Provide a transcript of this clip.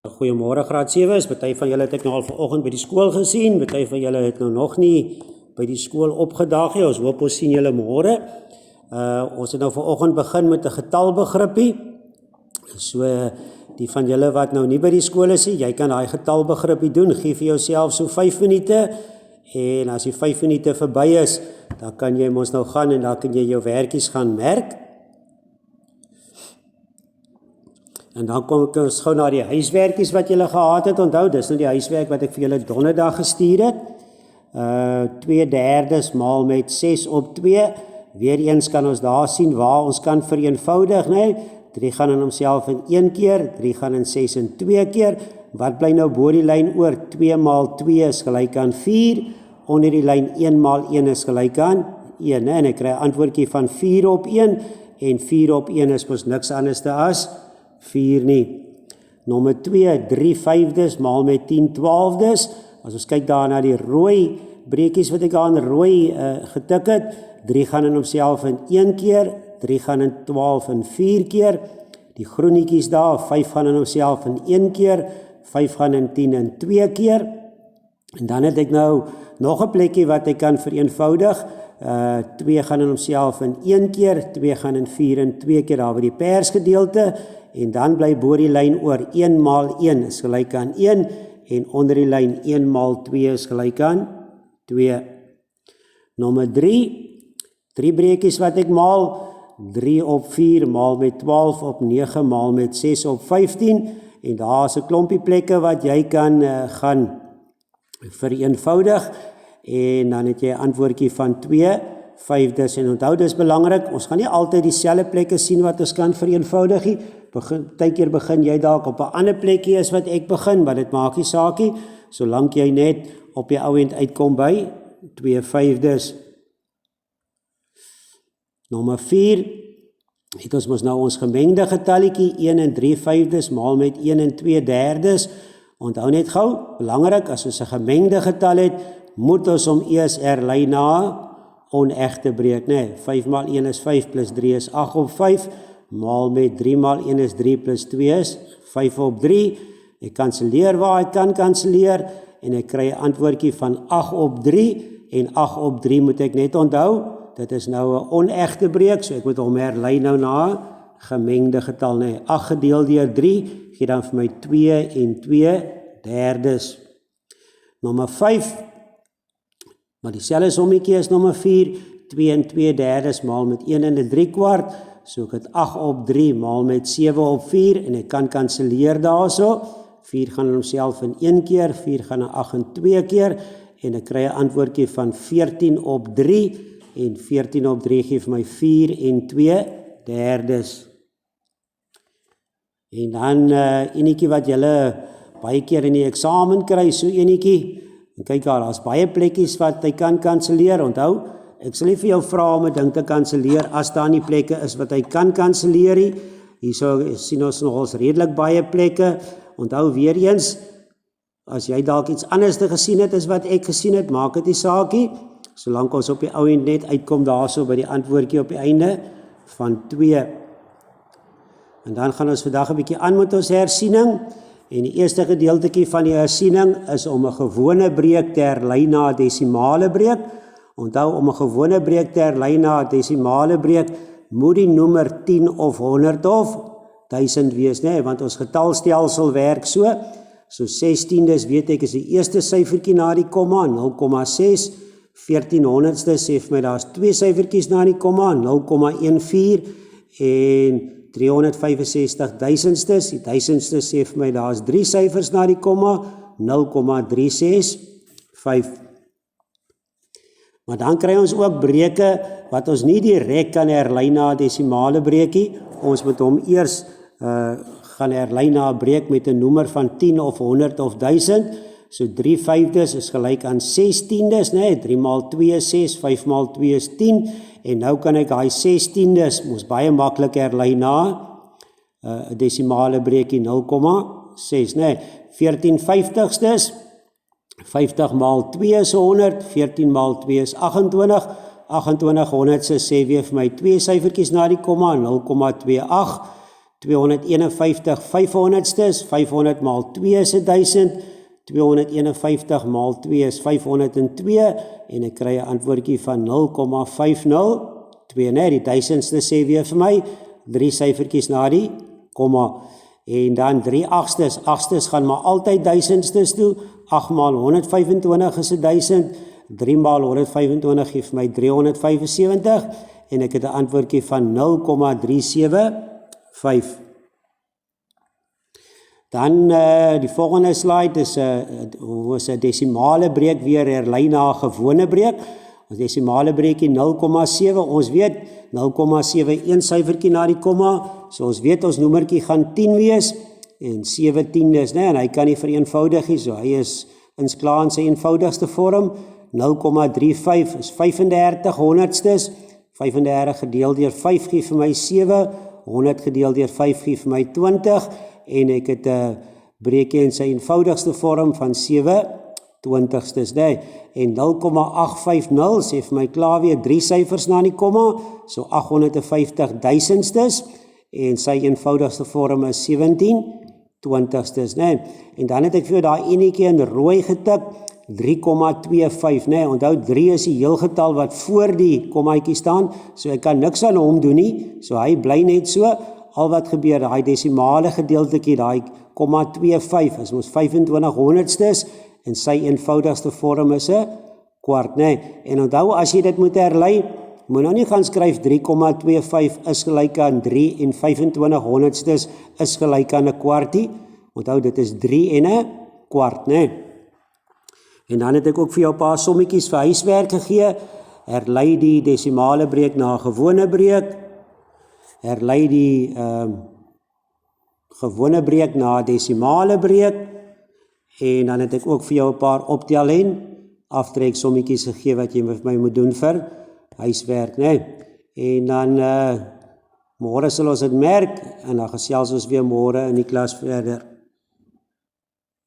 Goeiemôre graad 7's, party van julle het ek nou al vanoggend by die skool gesien, party van julle het nou nog nie by die skool opgedaag nie, ons hoop ons sien julle môre. Ons het nou vanoggend begin met 'n getalbegrippie, so die van julle wat nou nie by die skool is nie, jy kan daai getalbegrippie doen, gee vir jouself so 5 minute, en as die 5 minute verby is, dan kan jy mos nou gaan en dan kan jy jou werkies gaan merk. En dan kom ek ons gou na die huiswerkies wat julle gehad het, onthou, dis nou die huiswerk wat ek vir julle donderdag gestuur het. 2/3 maal met 6 op 2, weer eens kan ons daar sien waar ons kan vereenvoudig, nee? 3 gaan in homself in 1 keer, 3 gaan in 6 in 2 keer, wat bly nou bo die lyn oor? 2 maal 2 is gelyk aan 4, onder die lyn 1 maal 1 is gelyk aan 1, nee? En ek kry 'n antwoordjie van 4 op 1, en 4 op 1 is mos niks anders as 4 nie. Nommer 2, 3/5 maal met 10/12. As ons kyk daar na die rooi breekies wat ek aan rooi getik het, 3 gaan in homself in 1 keer, 3 gaan in 12 in 4 keer, die groenetjies daar, 5 gaan in homself in 1 keer, 5 gaan in 10 in 2 keer, en dan het ek nou nog 'n plekkie wat ek kan vereenvoudig, 2 gaan in homself in 1 keer, 2 gaan in 4 in 2 keer, daar by die persgedeelte, en dan bly bo die lyn oor 1 maal 1 is gelyk aan 1, en onder die lyn 1 maal 2 is gelyk aan 2. Nommer 3 breekies wat ek maal, 3 op 4 maal met 12 op 9 maal met 6 op 15, en daar is 'n klompie plekke wat jy kan gaan vereenvoudig, en dan het jy 'n antwoordjie van 2/5, en onthou dis belangrik, ons gaan nie altyd dieselfde plekke sien wat ons kan vereenvoudig nie, partykeer begin jy dalk op 'n ander plekkie as wat ek begin, maar dit maak nie saakie, solank jy net op die ou end uitkom by 2/5. Nommer 4, het ons mos nou ons gemengde getalletjie, 1 en 3/5 maal met 1 en 2/3, onthou net gou, belangrik, as ons 'n gemengde getal het, moet ons hom eers herlei na onegte breek, nee, 5 maal 1 is 5 plus 3 is 8 op 5, maal met 3 maal 1 is 3 plus 2 is 5 op 3, ek kanseleer waar ek kan kanseleer, en ek kry 'n antwoordjie van 8 op 3, en 8 op 3 moet ek net onthou, dit is nou 'n onegte breek, so ek moet hom herlei nou na gemengde getal, nee, 8 gedeel deur 3, gee dan vir my 2 en 2/3. Nommer 5, maar dieselfde sommetjie is nommer 4, 2 en 2/3 maal met 1 en 3/4, so ek het 8 op 3 maal met 7 op 4, en ek kan kanseleer daarso, 4 gaan in homself in 1 keer, 4 gaan in 8 in 2 keer, en ek kry 'n antwoordjie van 14 op 3, en 14 op 3 gee vir my 4 en 2/3. En dan enetjie wat julle baie keer in die eksamen kry, so enetjie, en kyk daar's baie plekkies wat hy kan kanseleer, onthou, ek sal nie vir jou vra om 'n ding te kanseleer as daar nie plekke is wat hy kan kanseleer nie. Hierso sien ons nogals redelik baie plekke. Onthou weer eens, as jy dalk iets anders te gesien het as wat ek gesien het, maak dit nie saakie, solank ons op die ou end net uitkom daarso by die antwoordjie op die einde van 2. En dan gaan ons vandag 'n bietjie aan met ons hersiening, en die eerste gedeeltetjie van die hersiening is om 'n gewone breek te herlei na 'n desimale breek. Onthou, om 'n gewone breek te herlei na 'n desimale breek, moet die nommer 10 of 100 of 1000 wees, nee, want ons getalstelsel werk so 16des weet ek is die eerste syfertjie na die komma, 0,6, 1400ste sê vir my daar's 2 syfertjies na die komma, 0,14, en 365.000stes, die duisendstes sê vir my daar's 3 syfers na die komma, 0,365. Maar dan kry ons ook breuke wat ons nie direk kan herlei na 'n desimale breekie. Ons moet hom eers gaan herlei na 'n breek met 'n nommer van 10 of 100 of 1000. So 3/5 is gelyk aan 16des, nee, 3 maal 2 is 6, 5 maal 2 is 10, en nou kan ek daai 16des mos baie maklik herlei na 'n desimale breekie, 0,6, nee, 14/50stes, 50 maal 2 is 100, 14 maal 2 is 28, 28 honderdste sê weer vir my 2 syfertjies na die komma, 0,28, 251 500stes, 500 maal 2 is 1000, 251 maal 2 is 502 en ek kry 'n antwoordjie van 0,502, nee, die duisendste sê weer vir my, 3 syfertjies na die komma, en dan 3/8, 8stes gaan maar altyd duisendstes toe, 8 maal 125 is 1000, 3 maal 125 gee vir my 375, en ek het 'n antwoordjie van 0,375. Dan die volgende slide is 'n desimale breek weer herlei na 'n gewone breek. Ons desimale breekie 0,7. Ons weet 0,7 een syfertjie na die komma. So ons weet ons noemertjie gaan 10 wees en 7 tiendes, né? En hy kan nie vereenvoudig nie, so hy is klaar in sy eenvoudigste vorm. 0,35 is 35 honderdstes. 35 gedeel deur 5 gee vir my 7. 100 gedeel deur 5 gee vir my 20. En ek het 'n breekie in sy eenvoudigste vorm van 7 20stes, nee. En 0,850 sê vir my klaar weer 3 syfers na die komma, so 850 duisendstes, en sy eenvoudigste vorm is 17 20stes, nee. En dan het ek vir daai enetjie in rooi getik, 3,25, nee. Onthou 3 is die heelgetal wat voor die kommaatjie staan, so ek kan niks aan hom doen nie, so hy bly net so. Al wat gebeur, daai desimale gedeeltetjie, daai 0,25 is ons 25 honderdstes, en sy eenvoudigste vorm is 'n kwart, nee. En onthou, as jy dit moet herlei, moet nou nie gaan skryf 3,25 is gelyk aan 3 en 25 honderdstes is gelyk aan 'n kwartie. Onthou, dit is 3 en 'n kwart, nee. En dan het ek ook vir jou 'n paar sommetjies vir huiswerk gegee. Herlei die desimale breek na 'n gewone breek. Herlei die gewone breek na 'n desimale breek. En dan het ek ook vir jou 'n paar optel en aftrek sommetjies gegee wat jy vir my moet doen vir huiswerk, né? En dan môre sal ons dit merk en dan gesels ons weer môre in die klas verder.